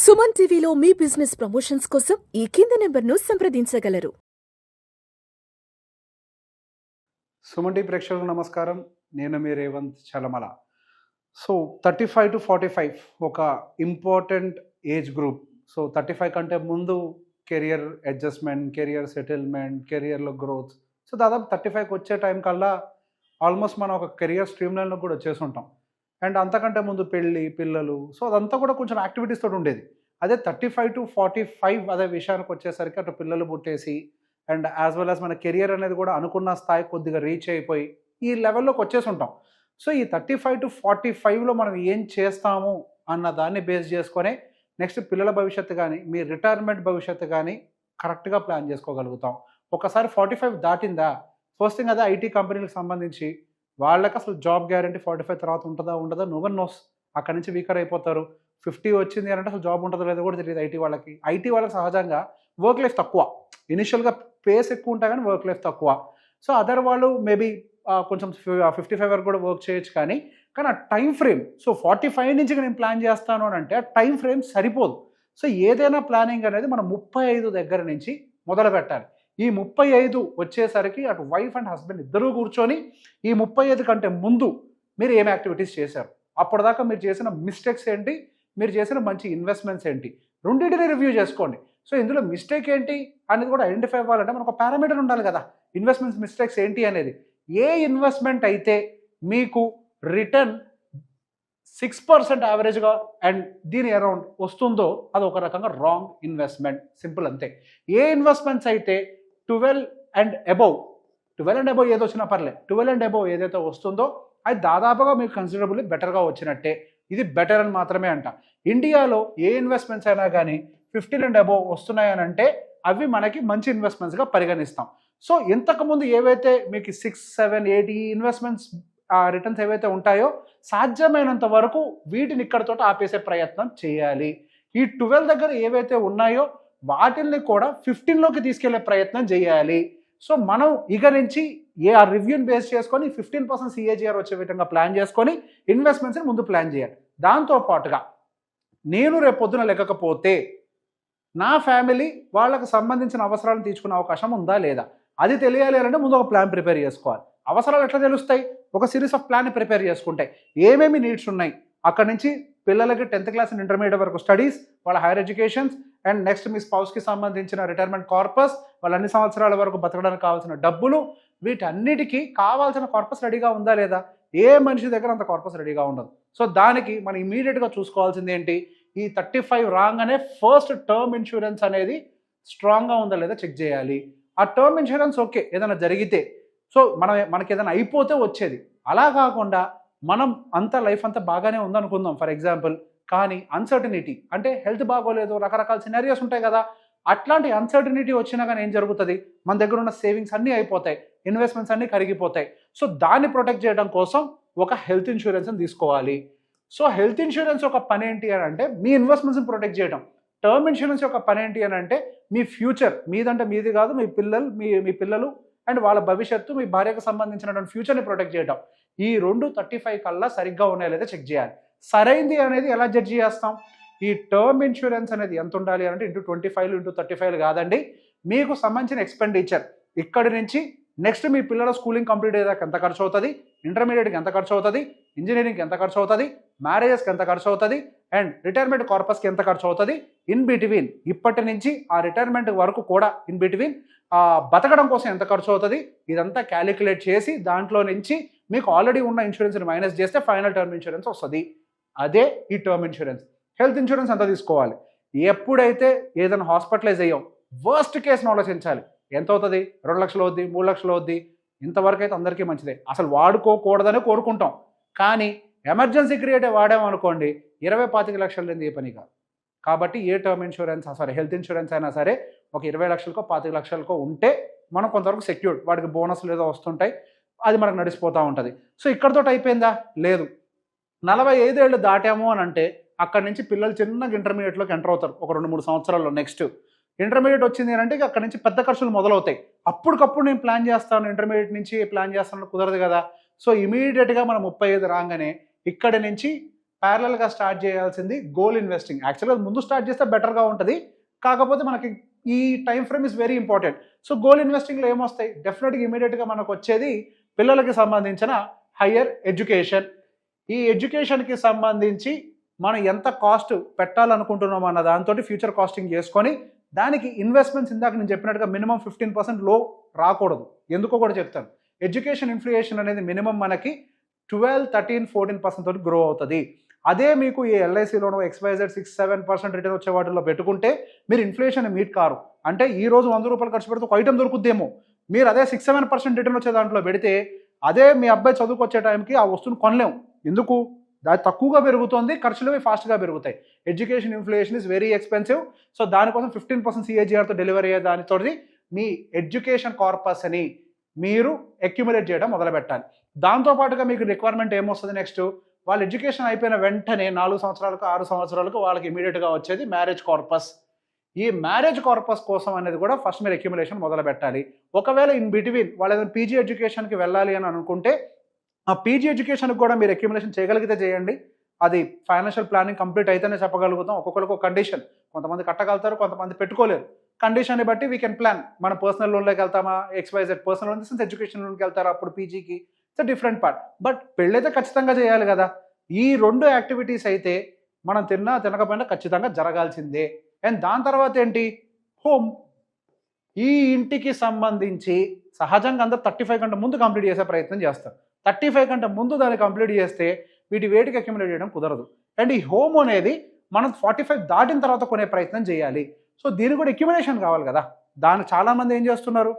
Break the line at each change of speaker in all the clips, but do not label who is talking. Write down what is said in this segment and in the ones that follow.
సుమన్ టీవీలో మీ business promotions కోసం ఈ కింది నెంబర్ను సంప్రదించగలరు.
సుమన్ టీవీ ప్రేక్షకులకు నమస్కారం. నేను మీ రేవంత్ చలమల. సో 35-45 ఒక ఇంపార్టెంట్ ఏజ్ గ్రూప్. సో 35 కంటే ముందు కెరియర్ అడ్జస్ట్మెంట్, కెరియర్ సెటిల్మెంట్, కెరియర్లో గ్రోత్. సో దాదాపు 35కి వచ్చే టైం కల్లా ఆల్మోస్ట్ మనం ఒక కెరియర్ స్ట్రీమ్ లైన్లో కూడా వచ్చేసి ఉంటాం. అండ్ అంతకంటే ముందు పెళ్ళి, పిల్లలు, సో అదంతా కూడా కొంచెం యాక్టివిటీస్ తోటి ఉండేది. అదే 35-45 అదే విషయానికి వచ్చేసరికి అటు పిల్లలు పుట్టేసి అండ్ యాజ్ వెల్ యాజ్ మన కెరియర్ అనేది కూడా అనుకున్న స్థాయి కొద్దిగా రీచ్ అయిపోయి ఈ లెవెల్లోకి వచ్చేసి ఉంటాం. సో ఈ 35-45లో మనం ఏం చేస్తాము అన్న దాన్ని బేస్ చేసుకొని నెక్స్ట్ పిల్లల భవిష్యత్తు కానీ మీ రిటైర్మెంట్ భవిష్యత్తు కానీ కరెక్ట్గా ప్లాన్ చేసుకోగలుగుతాం. ఒకసారి 45 దాటిందా, ఫస్ట్ థింగ్ అదే ఐటీ కంపెనీలకు సంబంధించి వాళ్ళకి అసలు జాబ్ గ్యారంటీ 45 తర్వాత ఉంటుందా ఉండదా నోవన్ నోస్. అక్కడి నుంచి వీకర్ అయిపోతారు. 50 వచ్చింది అని అంటే అసలు జాబ్ ఉంటుందో లేదో కూడా తెలియదు ఐటీ వాళ్ళకి. ఐటీ వాళ్ళకి సహజంగా వర్క్ లైఫ్ తక్కువ, ఇనిషియల్గా పేస్ ఎక్కువ ఉంటాయి కానీ వర్క్ లైఫ్ తక్కువ. సో అదర్ వాళ్ళు మేబీ కొంచెం 55 వరకు కూడా వర్క్ చేయొచ్చు. కానీ ఆ టైం ఫ్రేమ్, సో 45 నుంచి నేను ప్లాన్ చేస్తాను అని అంటే ఆ టైం ఫ్రేమ్ సరిపోదు. సో ఏదైనా ప్లానింగ్ అనేది మనం 35 దగ్గర నుంచి మొదలు పెట్టాలి. ఈ 35 వచ్చేసరికి అటు వైఫ్ అండ్ హస్బెండ్ ఇద్దరూ కూర్చొని ఈ 35 కంటే ముందు మీరు ఏం యాక్టివిటీస్ చేశారు, అప్పటిదాకా మీరు చేసిన మిస్టేక్స్ ఏంటి, మీరు చేసిన మంచి ఇన్వెస్ట్మెంట్స్ ఏంటి, రెండింటిని రివ్యూ చేసుకోండి. సో ఇందులో మిస్టేక్ ఏంటి అనేది కూడా ఐడెంటిఫై అవ్వాలంటే మనకు ఒక పారామీటర్ ఉండాలి కదా, ఇన్వెస్ట్మెంట్స్ మిస్టేక్స్ ఏంటి అనేది. ఏ ఇన్వెస్ట్మెంట్ అయితే మీకు రిటర్న్ 6% యావరేజ్గా అండ్ దీని అరౌండ్ వస్తుందో అది ఒక రకంగా రాంగ్ ఇన్వెస్ట్మెంట్, సింపుల్ అంతే. ఏ ఇన్వెస్ట్మెంట్స్ అయితే 12 and above ఏదో వచ్చినా పర్లేదు, 12 and above ఏదైతే వస్తుందో అది దాదాపుగా మీకు కన్సిడరబుల్లీ బెటర్గా వచ్చినట్టే. ఇది బెటర్ అని మాత్రమే అంట. ఇండియాలో ఏ ఇన్వెస్ట్మెంట్స్ అయినా కానీ 15 and above వస్తున్నాయని అంటే అవి మనకి మంచి ఇన్వెస్ట్మెంట్స్గా పరిగణిస్తాం. సో ఇంతకుముందు ఏవైతే మీకు 6, 7, 8 ఈ ఇన్వెస్ట్మెంట్స్ రిటర్న్స్ ఏవైతే ఉంటాయో సాధ్యమైనంత వరకు వీటిని ఇక్కడతో ఆపేసే ప్రయత్నం చేయాలి. ఈ 12 దగ్గర ఏవైతే ఉన్నాయో వాటిల్ని కూడా 15లోకి తీసుకెళ్లే ప్రయత్నం చేయాలి. సో మనం ఇక నుంచి ఆ రివ్యూని బేస్ చేసుకొని 15% CAGR వచ్చే విధంగా ప్లాన్ చేసుకొని ఇన్వెస్ట్మెంట్స్ని ముందు ప్లాన్ చేయాలి. దాంతోపాటుగా నేను రేపు పొద్దున లేకపోతే నా ఫ్యామిలీ వాళ్ళకు సంబంధించిన అవసరాలను తీర్చుకునే అవకాశం ఉందా లేదా అది తెలియాలి అంటే ముందు ఒక ప్లాన్ ప్రిపేర్ చేసుకోవాలి. అవసరాలు ఎట్లా తెలుస్తాయి, ఒక సిరీస్ ఆఫ్ ప్లాన్ ప్రిపేర్ చేసుకుంటాయి. ఏమేమి నీడ్స్ ఉన్నాయి, అక్కడి నుంచి పిల్లలకి 10th క్లాస్ అండ్ ఇంటర్మీడియట్ వరకు స్టడీస్, వాళ్ళ హైయర్ ఎడ్యుకేషన్స్ అండ్ నెక్స్ట్ మీ స్పౌస్కి సంబంధించిన రిటైర్మెంట్ కార్పస్, వాళ్ళ అన్ని సంవత్సరాల వరకు బతకడానికి కావాల్సిన డబ్బులు, వీటన్నిటికీ కావాల్సిన కార్పస్ రెడీగా ఉందా లేదా. ఏ మనిషి దగ్గర అంత కార్పస్ రెడీగా ఉండదు. సో దానికి మనం ఇమీడియట్గా చూసుకోవాల్సింది ఏంటి, ఈ 35 రాగానే ఫస్ట్ టర్మ్ ఇన్సూరెన్స్ అనేది స్ట్రాంగ్గా ఉందా లేదా చెక్ చేయాలి. ఆ టర్మ్ ఇన్సూరెన్స్ ఓకే ఏదైనా జరిగితే, సో మనకి ఏదైనా అయిపోతే వచ్చేది, అలా కాకుండా మనం అంతా లైఫ్ అంతా బాగానే ఉందనుకుందాం ఫర్ ఎగ్జాంపుల్, కానీ అన్సర్టనిటీ అంటే హెల్త్ బాగోలేదు, రకరకాల సినారియోస్ ఉంటాయి కదా, అట్లాంటి అన్సర్టనిటీ వచ్చినా కానీ ఏం జరుగుతుంది, మన దగ్గర ఉన్న సేవింగ్స్ అన్నీ అయిపోతాయి, ఇన్వెస్ట్మెంట్స్ అన్నీ కరిగిపోతాయి. సో దాన్ని ప్రొటెక్ట్ చేయడం కోసం ఒక హెల్త్ ఇన్సూరెన్స్ని తీసుకోవాలి. సో హెల్త్ ఇన్సూరెన్స్ ఒక పని ఏంటి అని అంటే మీ ఇన్వెస్ట్మెంట్స్ని ప్రొటెక్ట్ చేయడం. టర్మ్ ఇన్సూరెన్స్ యొక్క పని ఏంటి అని అంటే మీ ఫ్యూచర్, మీదంటే మీది కాదు, మీ పిల్లలు అండ్ వాళ్ళ భవిష్యత్తు, మీ భార్యకు సంబంధించినటువంటి ఫ్యూచర్ని ప్రొటెక్ట్ చేయడం. ఈ 35 కల్లా సరిగ్గా ఉన్నాయో లేదా చెక్ చేయాలి. సరైంది అనేది ఎలా జడ్జి చేస్తాం, ఈ టర్మ్ ఇన్సూరెన్స్ అనేది ఎంత ఉండాలి అంటే 25/35 కాదండి, మీకు సంబంధించిన ఎక్స్పెండిచర్ ఇక్కడి నుంచి నెక్స్ట్ మీ పిల్లల స్కూలింగ్ కంప్లీట్ అయ్యేదాకా ఎంత ఖర్చు అవుతుంది, ఇంటర్మీడియట్కి ఎంత ఖర్చు అవుతుంది, ఇంజనీరింగ్కి ఎంత ఖర్చు అవుతుంది, మ్యారేజెస్కి ఎంత ఖర్చు అవుతుంది అండ్ రిటైర్మెంట్ కార్పస్కి ఎంత ఖర్చు అవుతుంది, ఇన్ బిట్వీన్ ఇప్పటి నుంచి ఆ రిటైర్మెంట్ వరకు కూడా ఇన్ బిట్వీన్ బతకడం కోసం ఎంత ఖర్చు అవుతుంది, ఇదంతా క్యాలిక్యులేట్ చేసి దాంట్లో నుంచి మీకు ఆల్రెడీ ఉన్న ఇన్సూరెన్స్ని మైనస్ చేస్తే ఫైనల్ టర్మ్ ఇన్సూరెన్స్ వస్తుంది. అదే ఈ టర్మ్ ఇన్సూరెన్స్. హెల్త్ ఇన్సూరెన్స్ ఎంత తీసుకోవాలి, ఎప్పుడైతే ఏదైనా హాస్పిటలైజ్ అయ్యాం వర్స్ట్ కేసును ఆలోచించాలి. ఎంత అవుతుంది, 2 లక్షలు అవుద్ది, 3 లక్షలు అవుద్ది, ఇంతవరకు అయితే అందరికీ మంచిదే, అసలు వాడుకోకూడదని కోరుకుంటాం. కానీ ఎమర్జెన్సీ క్రియేటే వాడామనుకోండి 20-25 లక్షలు లేని ఏ పని కాదు. కాబట్టి ఏ టర్మ్ ఇన్సూరెన్స్ హెల్త్ ఇన్సూరెన్స్ అయినా సరే ఒక 20 లక్షలకో 25 లక్షలకో ఉంటే మనం కొంతవరకు సెక్యూర్డ్, వాటికి బోనస్లు ఏదో వస్తుంటాయి, అది మనకు నడిచిపోతూ ఉంటుంది. సో ఇక్కడతో అయిపోయిందా, లేదు. 45 ఏళ్ళు దాటాము అని అంటే అక్కడి నుంచి పిల్లలు చిన్నగా ఇంటర్మీడియట్లోకి ఎంటర్ అవుతారు ఒక 2-3 సంవత్సరాల్లో. నెక్స్ట్ ఇంటర్మీడియట్ వచ్చింది అని అంటే అక్కడి నుంచి పెద్ద ఖర్చులు మొదలవుతాయి. అప్పటికప్పుడు నేను ప్లాన్ చేస్తాను, ఇంటర్మీడియట్ నుంచి ప్లాన్ చేస్తాను కుదరదు కదా. సో ఇమీడియట్గా మనం 35 రాగానే ఇక్కడి నుంచి ప్యారలల్గా స్టార్ట్ చేయాల్సింది గోల్ ఇన్వెస్టింగ్. యాక్చువల్గా ముందు స్టార్ట్ చేస్తే బెటర్గా ఉంటుంది, కాకపోతే మనకి ఈ time frame is very important. So goal ఇన్వెస్టింగ్లో ఏమొస్తాయి, డెఫినెట్గా ఇమీడియట్గా మనకు వచ్చేది పిల్లలకి సంబంధించిన హయ్యర్ ఎడ్యుకేషన్. ఈ ఎడ్యుకేషన్కి సంబంధించి మనం ఎంత కాస్ట్ పెట్టాలనుకుంటున్నాం అన్న దాంతో ఫ్యూచర్ కాస్టింగ్ చేసుకొని దానికి ఇన్వెస్ట్మెంట్స్ ఇందాక నేను చెప్పినట్టుగా మినిమం 15% లో రాకూడదు. ఎందుకో కూడా చెప్తాను. ఎడ్యుకేషన్ ఇన్ఫ్లేషన్ అనేది మినిమం మనకి 12, 13, 14% తోటి గ్రో అవుతుంది. అదే మీకు ఈ ఎల్ఐసిలోనో XYZ 6-7% రిటర్న్ వచ్చే వాటిల్లో పెట్టుకుంటే మీరు ఇన్ఫ్లేషన్ మీట్ కారు. అంటే ఈ రోజు 100 రూపాయలు ఖర్చు పెడితే ఒక ఐటమ్ దొరుకుద్దేమో, మీరు అదే 6-7% రిటర్న్ వచ్చే దాంట్లో పెడితే అదే మీ అబ్బాయి చదువుకొచ్చే టైంకి ఆ వస్తువుని కొనలేము. ఎందుకు, అది తక్కువగా పెరుగుతుంది, ఖర్చులు ఫాస్ట్గా పెరుగుతాయి. Education inflation is very expensive. So దానికోసం 15% CAGRతో డెలివరీ అయ్యే దానితో మీ ఎడ్యుకేషన్ కార్పస్ అని మీరు అక్యుములేట్ చేయడం మొదలు పెట్టాలి. దాంతోపాటుగా మీకు రిక్వైర్మెంట్ ఏమొస్తుంది, నెక్స్ట్ వాళ్ళ ఎడ్యుకేషన్ అయిపోయిన వెంటనే 4 సంవత్సరాలకు 6 సంవత్సరాలకు వాళ్ళకి ఇమీడియట్గా వచ్చేది మ్యారేజ్ కార్పస్. ఈ మ్యారేజ్ కార్పస్ కోసం అనేది కూడా ఫస్ట్ మీరు అక్యుములేషన్ మొదలు పెట్టాలి. ఒకవేళ ఇన్ బిట్వీన్ వాళ్ళు ఏదైనా పీజీ ఎడ్యుకేషన్కి వెళ్ళాలి అని అనుకుంటే ఆ పీజీ ఎడ్యుకేషన్కి కూడా మీరు అక్యుములేషన్ చేయగలిగితే చేయండి. అది ఫైనాన్షియల్ ప్లానింగ్ కంప్లీట్ అయితేనే చెప్పగలుగుతాం. ఒక్కొక్కరికి ఒక కండిషన్, కొంతమంది కట్టగలుగుతారు, కొంతమంది పెట్టుకోలేరు. కండిషన్ని బట్టి వీ కెన్ ప్లాన్. మన పర్సనల్ లోన్లోకి వెళ్తామా, XYZ personal loan since education లోన్కి వెళ్తారా, అప్పుడు పీజీకి ఇట్స్ డిఫరెంట్ పార్ట్. బట్ పెళ్ళైతే ఖచ్చితంగా చేయాలి కదా. ఈ 2 యాక్టివిటీస్ అయితే మనం తిన్నా తినకపోయినా ఖచ్చితంగా జరగాల్సిందే. అండ్ దాని తర్వాత ఏంటి, హోమ్. ఈ ఇంటికి సంబంధించి సహజంగా అందరూ 35 కంటే ముందు కంప్లీట్ చేసే ప్రయత్నం చేస్తారు. 35 కంటే ముందు దాన్ని కంప్లీట్ చేస్తే వీటి వేటికి అక్యుములేట్ చేయడం కుదరదు. అండ్ ఈ హోమ్ అనేది మనం 45 దాటిన తర్వాత కొనే ప్రయత్నం చేయాలి. సో దీనికి కూడా అక్యుములేషన్ కావాలి కదా. దానికి చాలామంది ఏం చేస్తున్నారు,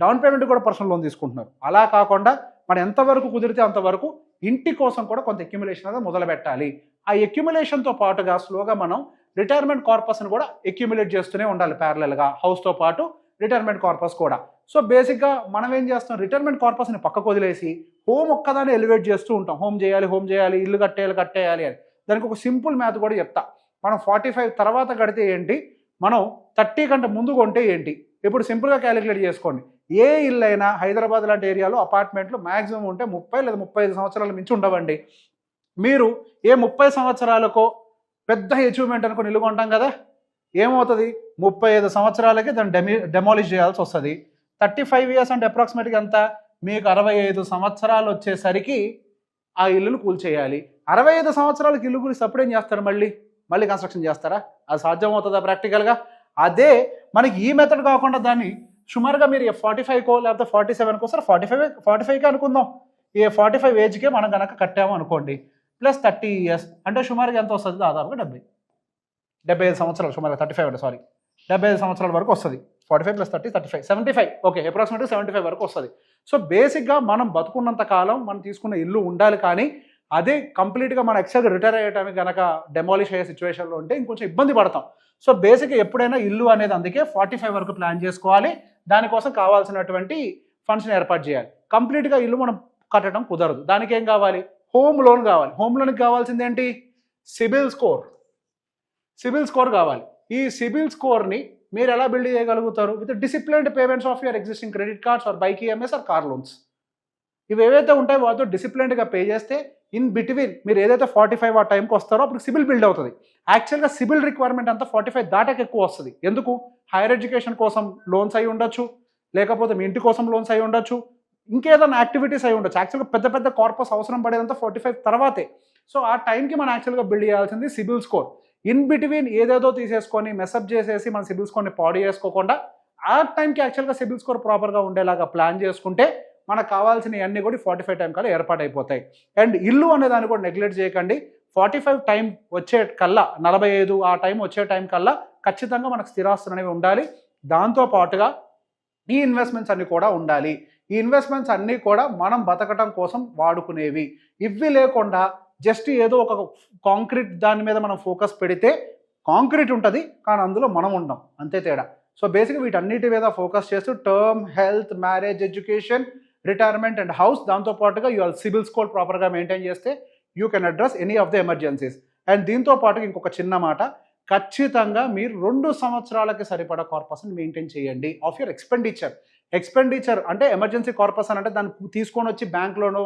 డౌన్ పేమెంట్ కూడా పర్సనల్ లోన్ తీసుకుంటున్నారు. అలా కాకుండా మనం ఎంతవరకు కుదిరితే అంతవరకు ఇంటి కోసం కూడా కొంత అక్యుములేషన్ అనేది మొదలు పెట్టాలి. ఆ అక్యుములేషన్తో పాటుగా స్లోగా మనం రిటైర్మెంట్ కార్పస్ని కూడా అక్యుములేట్ చేస్తూనే ఉండాలి ప్యారలల్గా, హౌస్తో పాటు రిటైర్మెంట్ కార్పస్ కూడా. సో బేసిక్గా మనం ఏం చేస్తాం, రిటైర్మెంట్ కార్పస్ని పక్కకు వదిలేసి హోమ్ ఒక్కదాన్ని ఎలివేట్ చేస్తూ ఉంటాం. హోమ్ చేయాలి, ఇల్లు కట్టేయాలి అని. దానికి ఒక సింపుల్ మ్యాథ్ కూడా చెప్తా. మనం 45 తర్వాత కడితే ఏంటి, మనం 30 కంటే ముందు కొంటే ఏంటి. ఇప్పుడు సింపుల్గా క్యాలిక్యులేట్ చేసుకోండి. ఏ ఇల్లు అయినా హైదరాబాద్ లాంటి ఏరియాలో అపార్ట్మెంట్లు మ్యాక్సిమం ఉంటే 30 లేదా 35 సంవత్సరాల మించి ఉండవండి. మీరు ఏ 30 సంవత్సరాలకో పెద్ద అచీవ్మెంట్ అనుకుని ఇల్లు కొంటాం కదా, ఏమవుతుంది, 35 సంవత్సరాలకి దాన్ని డెమాలిష్ చేయాల్సి వస్తుంది. 35 ఇయర్స్ అంటే అప్రాక్సిమేట్గా ఎంత, మీకు 65 సంవత్సరాలు వచ్చేసరికి ఆ ఇల్లును కూల్చేయాలి. 65 సంవత్సరాలకి ఇల్లు కూల్చి అప్పుడేం చేస్తారు, మళ్ళీ కన్స్ట్రక్షన్ చేస్తారా? అది సాధ్యం అవుతుందా ప్రాక్టికల్గా? అదే మనకి ఈ మెథడ్ కాకుండా దాన్ని సుమారుగా మీరు 45కో లేకపోతే 47కో, సరే 45కే అనుకుందాం. ఈ 45 ఏజ్కే మనం కనుక కట్టాము అనుకోండి, ప్లస్ 30 ఇయర్స్ అంటే సుమారుగా ఎంత వస్తుంది, దాదాపుగా 75 సంవత్సరాలు. సుమారుగా 35 అంటే 75 సంవత్సరాల వరకు వస్తుంది. 45 + 30 35 75, ఓకే, అప్రాక్సిమేట్గా 75 వరకు వస్తుంది. సో బేసిక్గా మనం బతుకున్నంత కాలం మనం తీసుకున్న ఇల్లు ఉండాలి. కానీ అదే కంప్లీట్గా మన ఎక్సెల్గా రిటైర్ అయ్యేటానికి కనుక డెమాలిష్ అయ్యే సిచ్యువేషన్లో ఉంటే ఇంకొంచెం ఇబ్బంది పడతాం. సో బేసిక్గా ఎప్పుడైనా ఇల్లు అనేది అందుకే 45 వరకు ప్లాన్ చేసుకోవాలి. దానికోసం కావాల్సినటువంటి ఫండ్స్ని ఏర్పాటు చేయాలి. కంప్లీట్గా ఇల్లు మనం కట్టడం కుదరదు. దానికి ఏం కావాలి, హోమ్ లోన్ కావాలి. హోమ్ లోన్కి కావాల్సింది ఏంటి, సిబిల్ స్కోర్ కావాలి. ఈ సిబిల్ స్కోర్ని మీరు ఎలా బిల్డ్ చేయగలుగుతారు, with disciplined payments of your existing credit cards or bike EMIs or car loans. ఇవి ఏవైతే ఉంటాయో వాటితో డిసిప్లిన్డ్గా పే చేస్తే ఇన్ బిట్వీన్ మీరు ఏదైతే 45 ఆ టైంకి వస్తారో అప్పుడు సిబిల్ బిల్డ్ అవుతుంది. యాక్చువల్గా సిబిల్ రిక్వైర్మెంట్ అంతా 45 దాటాక ఎక్కువ వస్తుంది. ఎందుకు, హైయర్ ఎడ్యుకేషన్ కోసం లోన్స్ అయి ఉండొచ్చు, లేకపోతే మీ ఇంటి కోసం లోన్స్ అయి ఉండొచ్చు, ఇంకేదైనా యాక్టివిటీస్ అయి ఉండొచ్చు. యాక్చువల్గా పెద్ద కార్పస్ అవసరం పడేదంతా 45 తర్వాతే. సో ఆ టైంకి మనం యాక్చువల్గా బిల్డ్ చేయాల్సింది సిబిల్ స్కోర్. ఇన్ బిట్వీన్ ఏదేదో తీసేసుకొని మెసప్ చేసేసి మన సిబిల్ స్కోర్ని పాడు చేసుకోకుండా ఆ టైంకి యాక్చువల్గా సిబిల్ స్కోర్ ప్రాపర్గా ఉండేలాగా ప్లాన్ చేసుకుంటే మనకు కావాల్సినవి అన్నీ కూడా 45 టైం కల్లా ఏర్పాటైపోతాయి. అండ్ ఇల్లు అనే దాన్ని కూడా నెగ్లెక్ట్ చేయకండి. 45 టైం వచ్చే కల్లా, 45 ఆ టైం వచ్చే టైం కల్లా ఖచ్చితంగా మనకు స్థిరాస్తులు అనేవి ఉండాలి. దాంతోపాటుగా ఈ ఇన్వెస్ట్మెంట్స్ అన్నీ కూడా ఉండాలి. ఈ ఇన్వెస్ట్మెంట్స్ అన్నీ కూడా మనం బతకటం కోసం వాడుకునేవి. ఇవి లేకుండా జస్ట్ ఏదో ఒక కాంక్రీట్ దాని మీద మనం ఫోకస్ పెడితే కాంక్రీట్ ఉంటుంది, కానీ అందులో మనం ఉండం, అంతే తేడా. సో బేసిక్గా వీటన్నిటి మీద ఫోకస్ చేస్తూ term, health, marriage, education, retirement and house, దాంతోపాటుగా యువర్ సిబిల్ స్కోర్ ప్రాపర్గా మెయింటైన్ చేస్తే you can address any of the emergencies. And దీంతో పాటుగా ఇంకొక చిన్న మాట, ఖచ్చితంగా మీరు 2 సంవత్సరాలకి సరిపడా కార్పస్ని మెయింటైన్ చేయండి ఆఫ్ యువర్ ఎక్స్పెండిచర్ అంటే ఎమర్జెన్సీ కార్పస్ అంటే దాన్ని తీసుకొని వచ్చి బ్యాంక్లోనో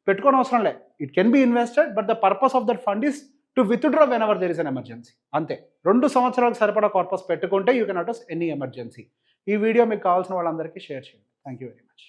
పెట్టుకోని అవసరం లే. It can be invested but the purpose of that fund is to withdraw when ever there is an emergency. అంతే. 2 సంవత్సరాలకు సరిపడా కార్పస్ పెట్టుకుంటే you can address any emergency. ఈ వీడియో మీకు కావాల్సిన వాళ్ళందరికీ షేర్ చేయండి. Thank you very much.